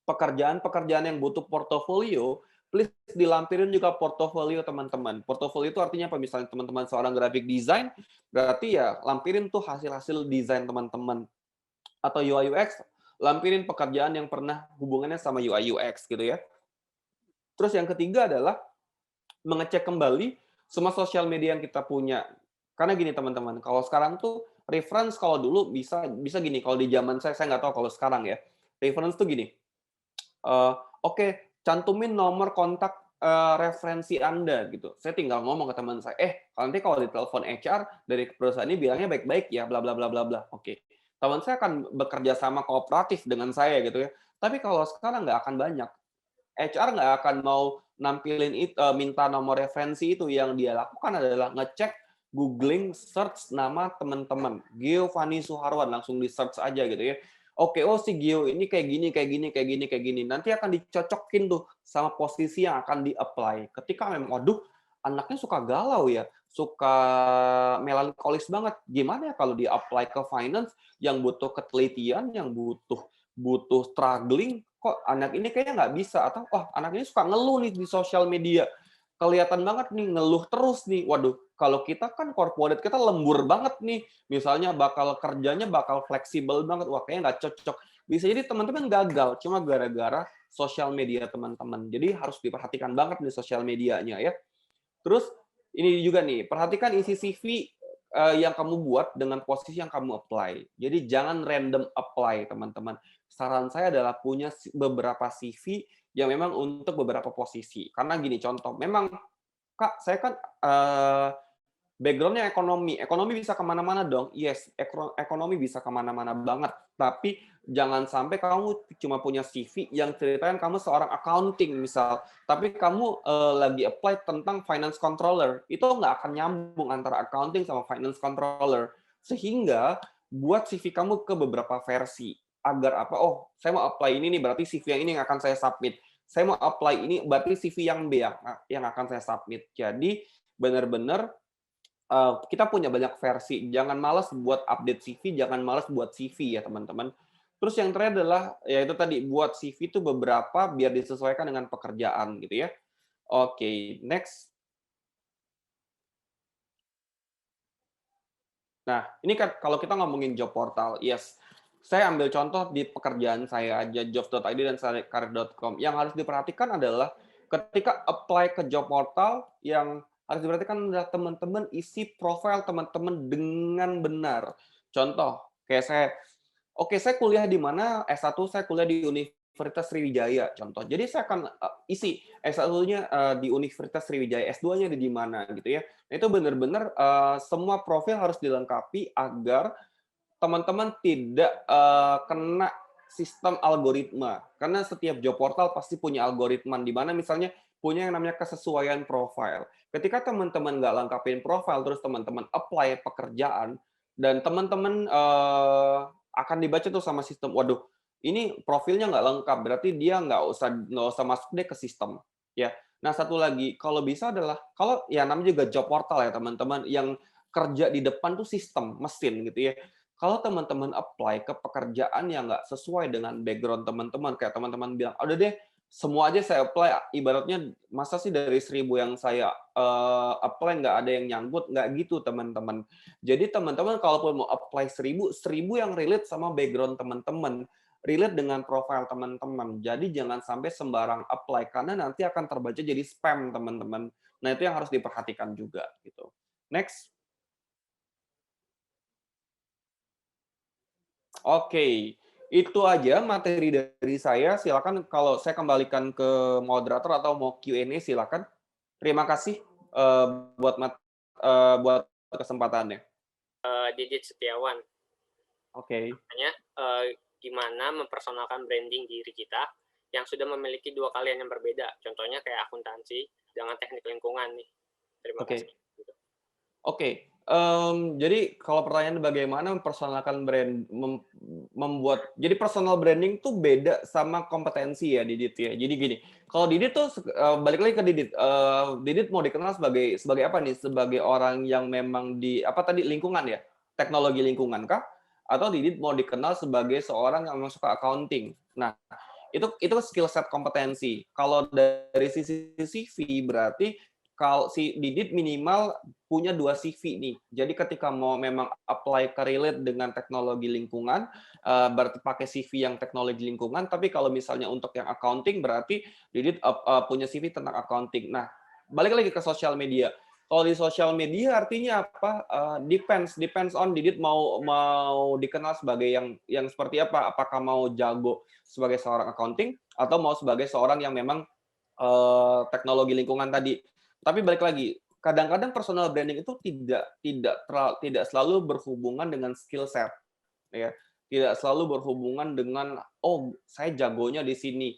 [SPEAKER 2] pekerjaan-pekerjaan yang butuh portofolio, please dilampirin juga portofolio teman-teman. Portofolio itu artinya apa? Misalnya teman-teman seorang graphic design, berarti ya lampirin tuh hasil-hasil desain teman-teman. Atau UI UX, lampirin pekerjaan yang pernah hubungannya sama UI UX gitu ya. Terus yang ketiga adalah mengecek kembali semua sosial media yang kita punya. Karena gini teman-teman, kalau sekarang tuh reference kalau dulu bisa bisa gini, kalau di zaman saya nggak tahu kalau sekarang ya. Reference tuh gini, oke, cantumin nomor kontak, referensi Anda gitu. Saya tinggal ngomong ke teman saya, nanti kalau ditelepon HR dari perusahaan ini bilangnya baik-baik ya, bla bla bla bla bla." Oke. Teman saya akan bekerja sama kooperatif dengan saya gitu ya. Tapi kalau sekarang nggak akan banyak. HR nggak akan mau nampilin minta nomor referensi itu. Yang dia lakukan adalah ngecek, googling, search nama teman-teman. Giovanni Suharwan, langsung di-search aja gitu ya. Oke, oh si Gio ini kayak gini, kayak gini, kayak gini, kayak gini. Nanti akan dicocokin tuh sama posisi yang akan di-apply. Ketika memang, waduh, anaknya suka galau ya, suka melankolis banget. Gimana ya kalau di-apply ke finance yang butuh ketelitian, yang butuh butuh struggling, kok anak ini kayaknya nggak bisa, atau wah anak ini suka ngeluh nih di sosial media, kelihatan banget nih ngeluh terus nih. Waduh, kalau kita kan corporate kita lembur banget nih, misalnya kerjanya bakal fleksibel banget, wah kayaknya nggak cocok. Bisa jadi teman-teman gagal cuma gara-gara sosial media teman-teman. Jadi harus diperhatikan banget nih sosial medianya ya. Terus ini juga nih, perhatikan isi CV yang kamu buat dengan posisi yang kamu apply. Jadi jangan random apply, teman-teman. Saran saya adalah punya beberapa CV yang memang untuk beberapa posisi. Karena gini, contoh, memang Kak, saya kan background-nya ekonomi. Ekonomi bisa kemana-mana dong. Yes, ekonomi bisa kemana-mana banget. Tapi jangan sampai kamu cuma punya CV yang ceritain kamu seorang accounting misal, tapi kamu lagi apply tentang finance controller. Itu nggak akan nyambung antara accounting sama finance controller. Sehingga buat CV kamu ke beberapa versi. Agar apa? Oh, saya mau apply ini nih, berarti CV yang ini yang akan saya submit. Saya mau apply ini, berarti CV yang B yang akan saya submit. Jadi benar-benar kita punya banyak versi. Jangan malas buat update CV, jangan malas buat CV ya, teman-teman. Terus yang terakhir adalah, ya itu tadi, buat CV itu beberapa biar disesuaikan dengan pekerjaan gitu ya. Oke, next. Nah, ini kan kalau kita ngomongin job portal, yes. Saya ambil contoh di pekerjaan saya aja, jobs.id dan karir.com. Yang harus diperhatikan adalah ketika apply ke job portal, yang harus diperhatikan adalah teman-teman isi profil teman-teman dengan benar. Contoh, kayak saya, oke, saya kuliah di mana, S1 saya kuliah di Universitas Sriwijaya, contoh. Jadi saya akan isi S1-nya di Universitas Sriwijaya, S2-nya di mana gitu ya. Nah, itu benar-benar semua profil harus dilengkapi agar teman-teman tidak kena sistem algoritma. Karena setiap job portal pasti punya algoritma, di mana misalnya punya yang namanya kesesuaian profil. Ketika teman-teman nggak lengkapin profil, terus teman-teman apply pekerjaan, dan teman-teman akan dibaca tuh sama sistem, waduh, ini profilnya nggak lengkap, berarti dia nggak usah masuk deh ke sistem. Ya. Nah, satu lagi, kalau bisa adalah, kalau ya namanya juga job portal ya teman-teman, yang kerja di depan tuh sistem, mesin gitu ya. Kalau teman-teman apply ke pekerjaan yang nggak sesuai dengan background teman-teman, kayak teman-teman bilang, "Udah deh, semua aja saya apply." Ibaratnya, masa sih dari 1.000 yang saya apply nggak ada yang nyangkut? Nggak gitu, teman-teman. Jadi teman-teman kalaupun mau apply 1.000 yang relate sama background teman-teman, relate dengan profil teman-teman. Jadi jangan sampai sembarang apply, karena nanti akan terbaca jadi spam, teman-teman. Nah, itu yang harus diperhatikan juga gitu. Next. Oke, itu aja materi dari saya. Silakan kalau saya kembalikan ke moderator atau mau Q&A silakan. Terima kasih, buat kesempatannya.
[SPEAKER 3] Didit Setiawan.
[SPEAKER 2] Oke.
[SPEAKER 3] Tanya, gimana mempersonalkan branding diri kita yang sudah memiliki dua kalian yang berbeda. Contohnya kayak akuntansi dengan teknik lingkungan nih. Terima
[SPEAKER 2] Oke.
[SPEAKER 3] kasih.
[SPEAKER 2] Oke, jadi kalau pertanyaan bagaimana mempersonalkan membuat jadi personal branding tuh beda sama kompetensi ya, Didit ya. Jadi gini, kalau Didit tuh balik lagi ke Didit, Didit mau dikenal sebagai apa nih? Sebagai orang yang memang di apa tadi, lingkungan ya? Teknologi lingkungan kah? Atau Didit mau dikenal sebagai seorang yang memang suka accounting? Nah, itu skill set kompetensi. Kalau dari sisi CV berarti kalau si Didit minimal punya 2 CV nih. Jadi ketika mau memang apply ke relate dengan teknologi lingkungan, berarti pakai CV yang teknologi lingkungan, tapi kalau misalnya untuk yang accounting berarti Didit punya CV tentang accounting. Nah, balik lagi ke sosial media. Kalau di sosial media artinya apa? Depends on Didit mau dikenal sebagai yang seperti apa? Apakah mau jago sebagai seorang accounting atau mau sebagai seorang yang memang teknologi lingkungan tadi. Tapi balik lagi, kadang-kadang personal branding itu tidak selalu berhubungan dengan skill set, ya. Tidak selalu berhubungan dengan, "Oh, saya jagonya di sini."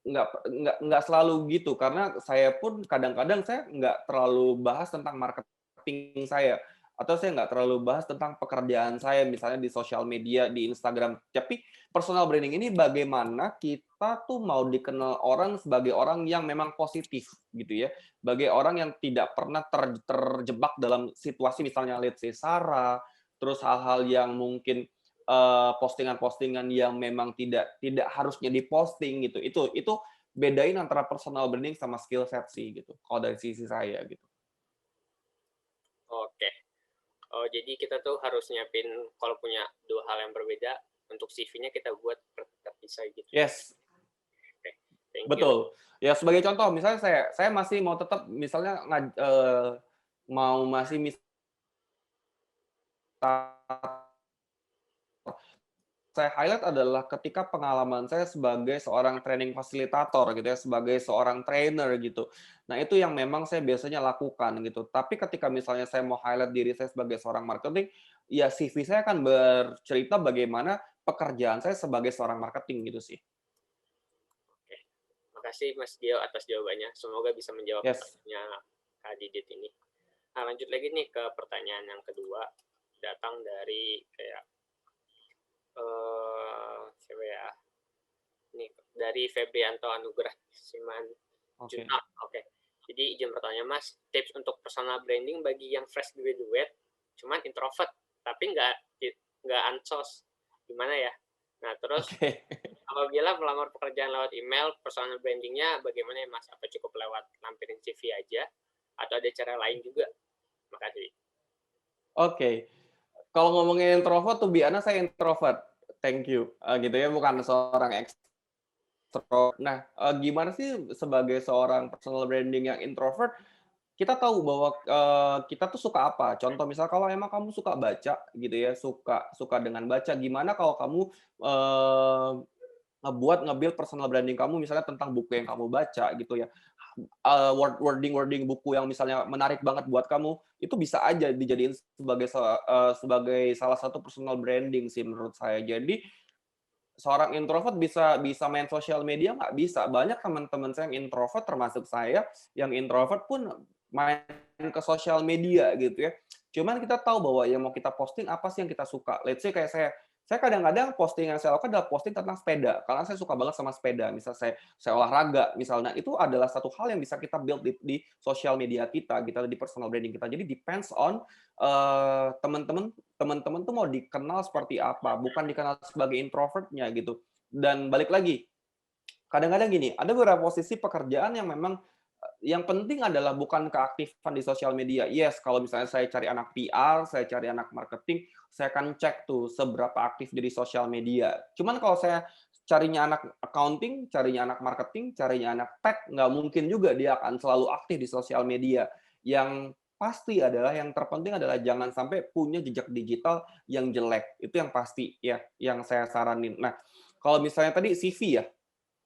[SPEAKER 2] Nggak selalu gitu, karena saya pun kadang-kadang saya nggak terlalu bahas tentang marketing saya, atau saya nggak terlalu bahas tentang pekerjaan saya, misalnya di sosial media, di Instagram. Tapi personal branding ini bagaimana kita tuh mau dikenal orang sebagai orang yang memang positif, gitu ya. Sebagai orang yang tidak pernah terjebak dalam situasi misalnya let's say SARA, terus hal-hal yang mungkin postingan-postingan yang memang tidak harusnya diposting gitu. Itu bedain antara personal branding sama skill set sih gitu. Kalau dari sisi saya gitu.
[SPEAKER 3] Oke. Oh, jadi kita tuh harus nyiapin kalau punya dua hal yang berbeda, untuk CV-nya kita buat terpisah gitu.
[SPEAKER 2] Yes.
[SPEAKER 3] Oke, thank you.
[SPEAKER 2] Betul. Ya sebagai contoh misalnya saya masih mau tetap misalnya mau masih saya highlight adalah ketika pengalaman saya sebagai seorang training fasilitator gitu ya, sebagai seorang trainer gitu. Nah, itu yang memang saya biasanya lakukan gitu. Tapi ketika misalnya saya mau highlight diri saya sebagai seorang marketing, ya CV saya akan bercerita bagaimana pekerjaan saya sebagai seorang marketing gitu sih.
[SPEAKER 3] Oke. Makasih Mas Gio atas jawabannya. Semoga bisa menjawab
[SPEAKER 2] Yes.
[SPEAKER 3] pertanyaan Kak Didit ini. Nah, lanjut lagi nih ke pertanyaan yang kedua. Datang dari kayak siapa ya? Ini dari Febrianto Anugrah Siman
[SPEAKER 2] Oke.
[SPEAKER 3] Juta. Oke. Jadi izin bertanya Mas, tips untuk personal branding bagi yang fresh graduate, cuman introvert, tapi nggak ansos, gimana ya? Nah terus
[SPEAKER 2] Oke.
[SPEAKER 3] apabila melamar pekerjaan lewat email, personal brandingnya bagaimana ya Mas? Apa cukup lewat lampirin CV aja, atau ada cara lain juga? Makasih.
[SPEAKER 2] Oke. Kalau ngomongin introvert, to be honest, saya introvert. Thank you. Gitu ya, bukan seorang extrovert. Nah, gimana sih sebagai seorang personal branding yang introvert, kita tahu bahwa, kita tuh suka apa. Contoh misal kalau emang kamu suka baca gitu ya, suka dengan baca, gimana kalau kamu, eee, nge-build personal branding kamu misalnya tentang buku yang kamu baca gitu ya. Wording buku yang misalnya menarik banget buat kamu, itu bisa aja dijadiin sebagai salah satu personal branding sih menurut saya. Jadi, seorang introvert bisa main sosial media nggak bisa. Banyak teman-teman saya yang introvert termasuk saya, yang introvert pun main ke sosial media gitu ya. Cuman kita tahu bahwa yang mau kita posting apa sih yang kita suka. Let's say kayak saya kadang-kadang posting yang saya lakukan adalah posting tentang sepeda, karena saya suka banget sama sepeda. Misal saya olahraga misalnya, itu adalah satu hal yang bisa kita build di sosial media kita, gitu, di personal branding kita. Jadi depends on, teman-teman tuh mau dikenal seperti apa, bukan dikenal sebagai introvert-nya gitu. Dan balik lagi, kadang-kadang gini, ada beberapa posisi pekerjaan yang memang yang penting adalah bukan keaktifan di sosial media. Yes, kalau misalnya saya cari anak PR, saya cari anak marketing, saya akan cek tuh seberapa aktif di sosial media. Cuman kalau saya carinya anak accounting, carinya anak marketing, carinya anak tech, nggak mungkin juga dia akan selalu aktif di sosial media. Yang pasti adalah, yang terpenting adalah jangan sampai punya jejak digital yang jelek. Itu yang pasti ya, yang saya saranin. Nah, kalau misalnya tadi CV ya,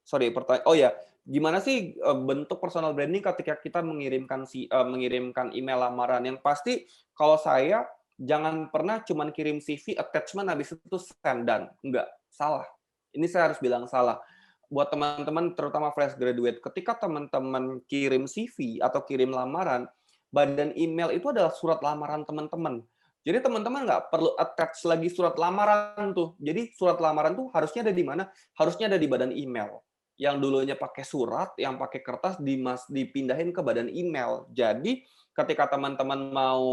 [SPEAKER 2] sorry, oh ya, gimana sih bentuk personal branding ketika kita mengirimkan email lamaran? Yang pasti kalau saya jangan pernah cuman kirim CV, attachment, habis itu send done. Enggak, salah. Ini saya harus bilang salah. Buat teman-teman, terutama fresh graduate, ketika teman-teman kirim CV atau kirim lamaran, badan email itu adalah surat lamaran teman-teman. Jadi teman-teman nggak perlu attach lagi surat lamaran tuh. Jadi surat lamaran tuh harusnya ada di mana? Harusnya ada di badan email. Yang dulunya pakai surat, yang pakai kertas, dipindahin ke badan email. Jadi ketika teman-teman mau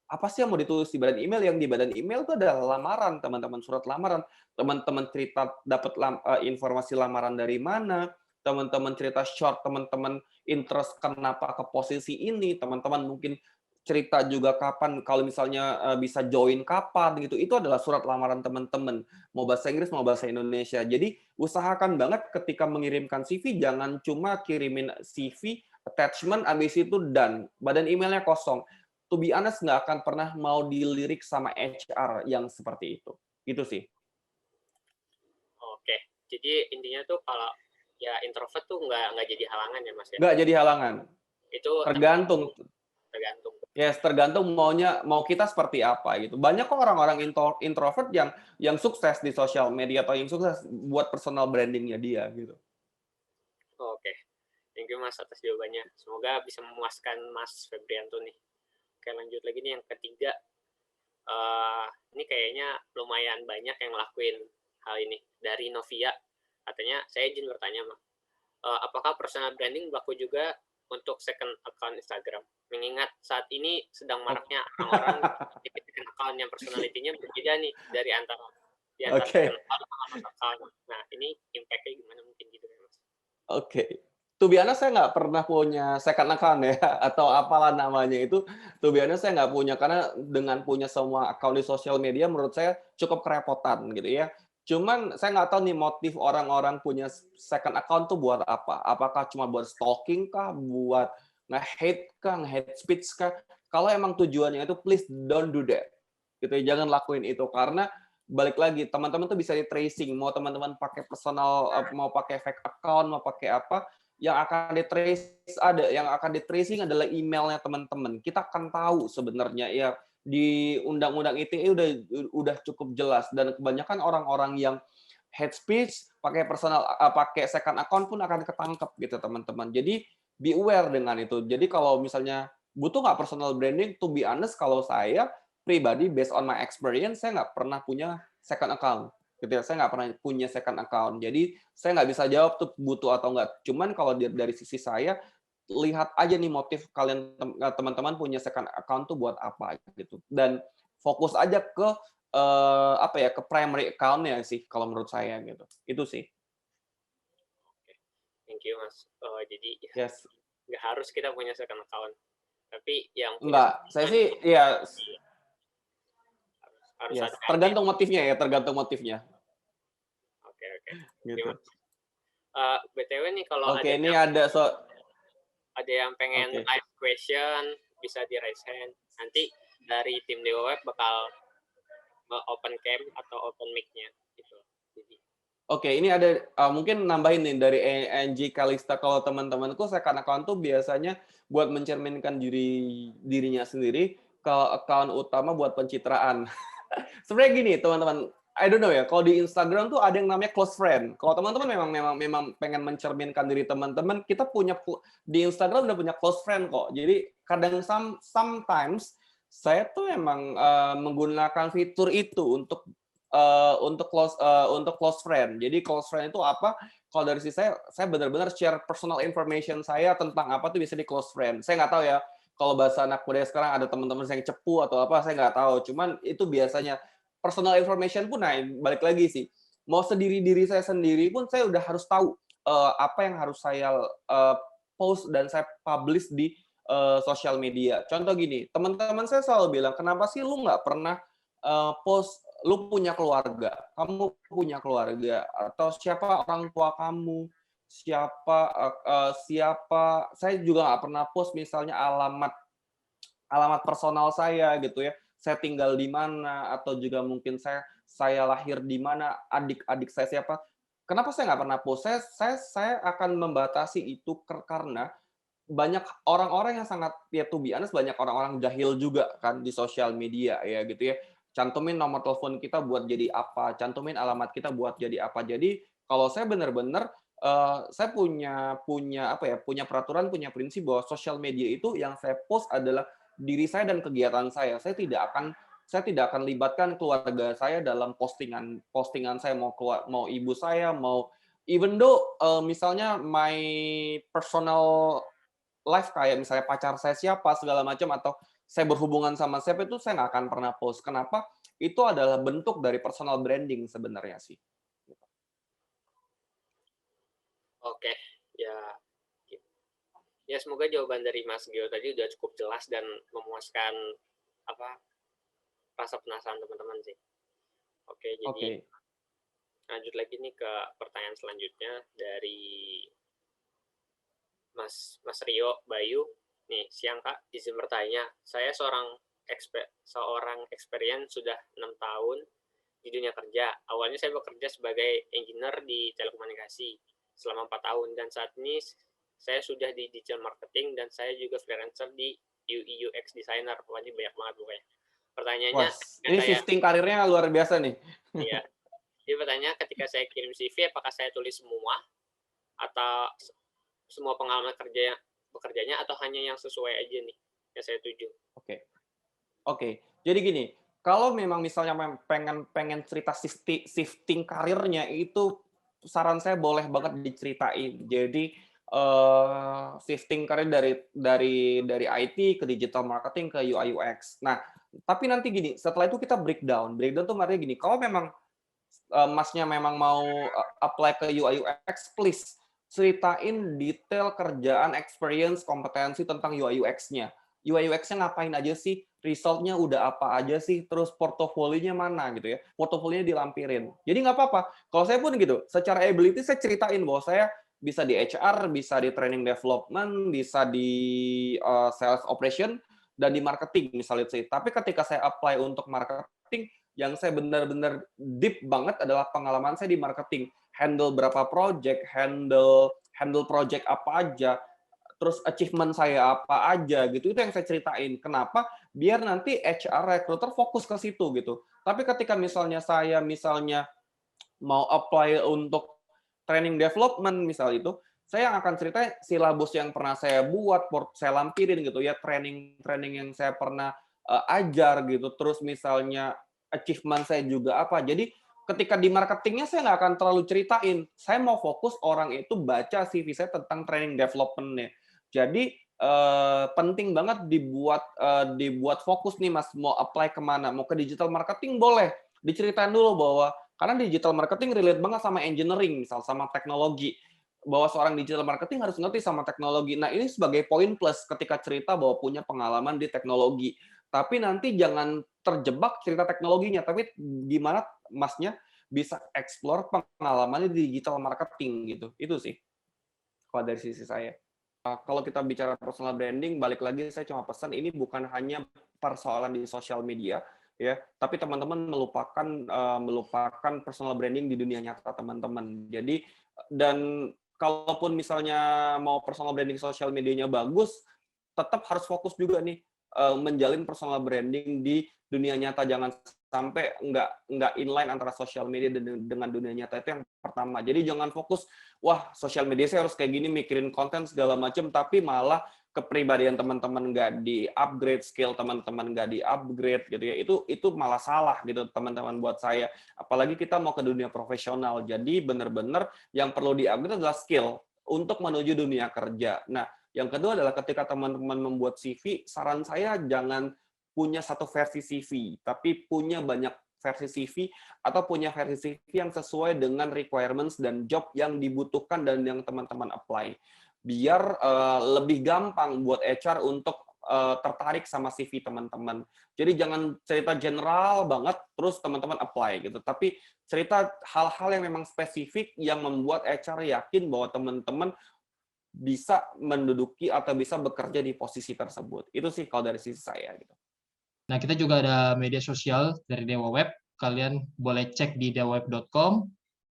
[SPEAKER 2] apa sih yang mau ditulis di badan email? Yang di badan email itu adalah lamaran, teman-teman, surat lamaran. Teman-teman cerita dapat informasi lamaran dari mana, teman-teman cerita short, teman-teman interest kenapa ke posisi ini, teman-teman mungkin cerita juga kapan, kalau misalnya bisa join kapan gitu. Itu adalah surat lamaran teman-teman, mau bahasa Inggris mau bahasa Indonesia. Jadi usahakan banget ketika mengirimkan CV jangan cuma kirimin CV, attachment, habis itu done, badan emailnya kosong. To be honest, nggak akan pernah mau dilirik sama HR yang seperti itu. Gitu sih.
[SPEAKER 3] Oke, jadi intinya tuh kalau ya introvert tuh nggak jadi halangan ya Mas ya?
[SPEAKER 2] Nggak jadi halangan.
[SPEAKER 3] Itu
[SPEAKER 2] Tergantung.
[SPEAKER 3] tergantung.
[SPEAKER 2] Yes, tergantung mau kita seperti apa gitu. Banyak kok orang-orang introvert yang sukses di sosial media atau yang sukses buat personal brandingnya dia gitu.
[SPEAKER 3] Oke, thank you Mas atas jawabannya. Semoga bisa memuaskan Mas Febrianto nih. Oke, lanjut lagi nih yang ketiga. Ini kayaknya lumayan banyak yang ngelakuin hal ini. Dari Novia, katanya, saya izin bertanya, apakah personal branding berlaku juga untuk second account Instagram? Mengingat saat ini sedang maraknya orang-orang bikin second account yang personality-nya berbeda nih dari antara second account sama first account. Nah, ini impact-nya gimana mungkin gitu ya, Mas?
[SPEAKER 2] Oke. To be honest, saya nggak pernah punya second account ya, atau apalah namanya itu. To be honest, saya nggak punya, karena dengan punya semua account di sosial media, menurut saya cukup kerepotan gitu ya. Cuman saya nggak tahu nih motif orang-orang punya second account tuh buat apa. Apakah cuma buat stalking kah, buat nge-hate kah, nge-hate speech kah? Kalau emang tujuannya itu, please don't do that. Gitu ya, jangan lakuin itu, karena balik lagi, teman-teman tuh bisa di tracing. Mau teman-teman pakai personal, mau pakai fake account, mau pakai apa, yang akan di tracing adalah emailnya teman-teman. Kita akan tahu sebenarnya ya, di undang-undang ITE udah cukup jelas, dan kebanyakan orang-orang yang hate speech pakai pakai second account pun akan ketangkep gitu teman-teman. Jadi be aware dengan itu. Jadi kalau misalnya butuh nggak personal branding, to be honest, kalau saya pribadi based on my experience, saya nggak pernah punya second account. Gitu ya, saya nggak pernah punya second account. Jadi saya nggak bisa jawab tuh butuh atau nggak. Cuman kalau dari sisi saya, lihat aja nih motif kalian teman-teman punya second account tuh buat apa gitu. Dan fokus aja ke ke primary account-nya sih kalau menurut saya gitu. Itu sih.
[SPEAKER 3] Oke, thank you Mas. Jadi
[SPEAKER 2] Yes.
[SPEAKER 3] nggak harus kita punya second account, tapi yang
[SPEAKER 2] Enggak, saya sih ya
[SPEAKER 3] harus
[SPEAKER 2] yes.
[SPEAKER 3] ada
[SPEAKER 2] Tergantung motifnya ya, tergantung motifnya.
[SPEAKER 3] Oke.
[SPEAKER 2] Gitu.
[SPEAKER 3] BTW nih kalau
[SPEAKER 2] Oke, ini ada
[SPEAKER 3] yang pengen live question, bisa di raise hand. Nanti dari tim Dewa Web bakal open cam atau open mic-nya gitu.
[SPEAKER 2] Oke, ini ada mungkin nambahin nih dari Angie Kalista. Kalau teman-temanku second account tuh biasanya buat mencerminkan dirinya sendiri, kalau account utama buat pencitraan. Sebenarnya gini, teman-teman, I don't know ya, kalau di Instagram tuh ada yang namanya close friend. Kalau teman-teman memang pengen mencerminkan diri teman-teman, kita punya di Instagram udah punya close friend kok. Jadi kadang sometimes saya tuh emang menggunakan fitur itu untuk close friend. Jadi close friend itu apa? Kalau dari sisi saya benar-benar share personal information saya tentang apa tuh bisa di close friend. Saya nggak tahu ya, kalau bahasa anak muda sekarang ada teman-teman yang cepu atau apa, saya nggak tahu. Cuman itu biasanya personal information pun, nah balik lagi sih. Mau diri saya sendiri pun saya udah harus tahu apa yang harus saya post dan saya publish di sosial media. Contoh gini, teman-teman saya selalu bilang, kenapa sih lu nggak pernah post lu punya keluarga, kamu punya keluarga, atau siapa orang tua kamu, siapa, saya juga nggak pernah post misalnya alamat personal saya gitu ya, saya tinggal di mana, atau juga mungkin saya lahir di mana, adik-adik saya siapa. Kenapa saya nggak pernah post? Saya akan membatasi itu karena banyak orang-orang yang sangat, ya to be honest, banyak orang-orang jahil juga kan di sosial media ya gitu ya. Cantumin nomor telepon kita buat jadi apa, cantumin alamat kita buat jadi apa. Jadi kalau saya benar-benar saya punya apa ya, punya peraturan, punya prinsip bahwa sosial media itu yang saya post adalah diri saya dan kegiatan saya. Saya tidak akan libatkan keluarga saya dalam postingan saya, mau ibu saya, mau even though misalnya my personal live kayak misalnya pacar saya siapa segala macam, atau saya berhubungan sama siapa, itu saya nggak akan pernah post. Kenapa? Itu adalah bentuk dari personal branding sebenarnya sih.
[SPEAKER 3] Oke, ya, ya semoga jawaban dari Mas Gio tadi udah cukup jelas dan memuaskan apa rasa penasaran teman-teman sih. Oke, jadi lanjut lagi nih ke pertanyaan selanjutnya dari Mas Rio Bayu. Nih, siang Kak, izin bertanya. Saya seorang experience sudah 6 tahun di dunia kerja. Awalnya saya bekerja sebagai engineer di telekomunikasi selama 4 tahun, dan saat ini saya sudah di digital marketing dan saya juga freelancer di UI UX designer. Wah, ini banyak banget pokoknya. Pertanyaannya,
[SPEAKER 2] ini shifting karirnya luar biasa nih.
[SPEAKER 3] Iya. Jadi pertanyaan, ketika saya kirim CV, apakah saya tulis semua atau semua pengalaman bekerjanya, atau hanya yang sesuai aja nih yang saya tuju?
[SPEAKER 2] Oke. Jadi gini, kalau memang misalnya pengen cerita shifting karirnya, itu saran saya boleh banget diceritain. Jadi shifting karir dari IT ke digital marketing ke UI UX. Nah, tapi nanti gini, setelah itu kita breakdown. Breakdown tuh artinya gini, kalau memang Masnya memang mau apply ke UI UX, please ceritain detail kerjaan, experience, kompetensi tentang UI UX-nya. UI UX-nya ngapain aja sih? Result-nya udah apa aja sih? Terus portofolionya mana gitu ya? Portofolionya dilampirin. Jadi nggak apa-apa. Kalau saya pun gitu, secara ability saya ceritain bahwa saya bisa di HR, bisa di training development, bisa di sales operation, dan di marketing misalnya sih. Tapi ketika saya apply untuk marketing, yang saya benar-benar deep banget adalah pengalaman saya di marketing. Handle berapa project, handle project apa aja, terus achievement saya apa aja gitu. Itu yang saya ceritain. Kenapa? Biar nanti HR recruiter fokus ke situ gitu. Tapi ketika misalnya saya mau apply untuk training development misal itu, saya akan ceritain silabus yang pernah saya buat, saya lampirin gitu ya, training yang saya pernah ajar gitu. Terus misalnya achievement saya juga apa. Jadi ketika di marketingnya saya nggak akan terlalu ceritain. Saya mau fokus orang itu baca CV saya tentang training development-nya. Jadi penting banget dibuat fokus nih Mas, mau apply kemana, mau ke digital marketing boleh diceritain dulu bahwa karena digital marketing relate banget sama engineering, misal sama teknologi, bahwa seorang digital marketing harus ngerti sama teknologi. Nah, ini sebagai poin plus ketika cerita bahwa punya pengalaman di teknologi. Tapi nanti jangan terjebak cerita teknologinya, tapi gimana Masnya bisa explore pengalamannya di digital marketing gitu. Itu sih kalau dari sisi saya. Kalau kita bicara personal branding, balik lagi saya cuma pesan ini bukan hanya persoalan di sosial media ya, tapi teman-teman melupakan personal branding di dunia nyata teman-teman. Jadi dan kalaupun misalnya mau personal branding sosial medianya bagus, tetap harus fokus juga nih menjalin personal branding di dunia nyata. Jangan sampai nggak inline antara sosial media dengan dunia nyata. Itu yang pertama. Jadi jangan fokus, wah sosial media saya harus kayak gini, mikirin konten segala macam, tapi malah kepribadian teman-teman nggak di-upgrade, skill teman-teman nggak di-upgrade gitu ya. Itu malah salah gitu teman-teman buat saya. Apalagi kita mau ke dunia profesional. Jadi benar-benar yang perlu di-upgrade adalah skill untuk menuju dunia kerja. Nah, yang kedua adalah ketika teman-teman membuat CV, saran saya jangan punya satu versi CV, tapi punya banyak versi CV atau punya versi CV yang sesuai dengan requirements dan job yang dibutuhkan dan yang teman-teman apply. Biar lebih gampang buat HR untuk tertarik sama CV teman-teman. Jadi jangan cerita general banget terus teman-teman apply gitu. Tapi cerita hal-hal yang memang spesifik yang membuat HR yakin bahwa teman-teman bisa menduduki atau bisa bekerja di posisi tersebut. Itu sih kalau dari sisi saya gitu.
[SPEAKER 1] Nah, kita juga ada media sosial dari Dewa Web. Kalian boleh cek di dewaweb.com.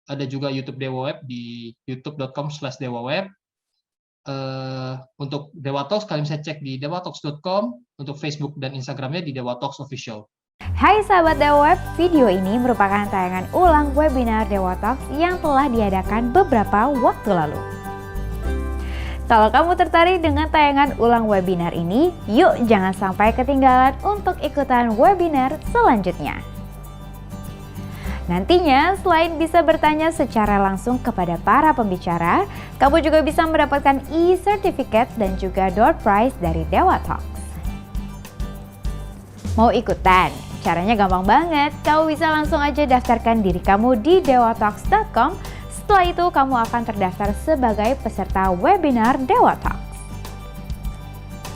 [SPEAKER 1] Ada juga YouTube Dewa Web di youtube.com/dewaweb. Untuk Dewa Talks, kalian bisa cek di dewatalks.com. Untuk Facebook dan Instagramnya di Dewa Talks Official.
[SPEAKER 4] Hai sahabat Dewa Web, video ini merupakan tayangan ulang webinar Dewa Talks yang telah diadakan beberapa waktu lalu. Kalau kamu tertarik dengan tayangan ulang webinar ini, yuk jangan sampai ketinggalan untuk ikutan webinar selanjutnya. Nantinya, selain bisa bertanya secara langsung kepada para pembicara, kamu juga bisa mendapatkan e-certificate dan juga door prize dari Dewa Talks. Mau ikutan? Caranya gampang banget. Kamu bisa langsung aja daftarkan diri kamu di dewatalks.com. Setelah itu, kamu akan terdaftar sebagai peserta webinar Dewa Talks.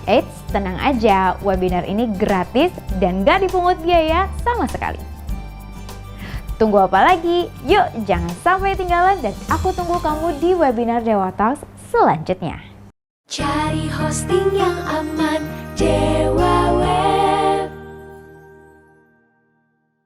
[SPEAKER 4] Eits, tenang aja, webinar ini gratis dan gak dipungut biaya sama sekali. Tunggu apa lagi? Yuk, jangan sampai ketinggalan dan aku tunggu kamu di webinar Dewa Talks selanjutnya.
[SPEAKER 5] Cari hosting yang aman,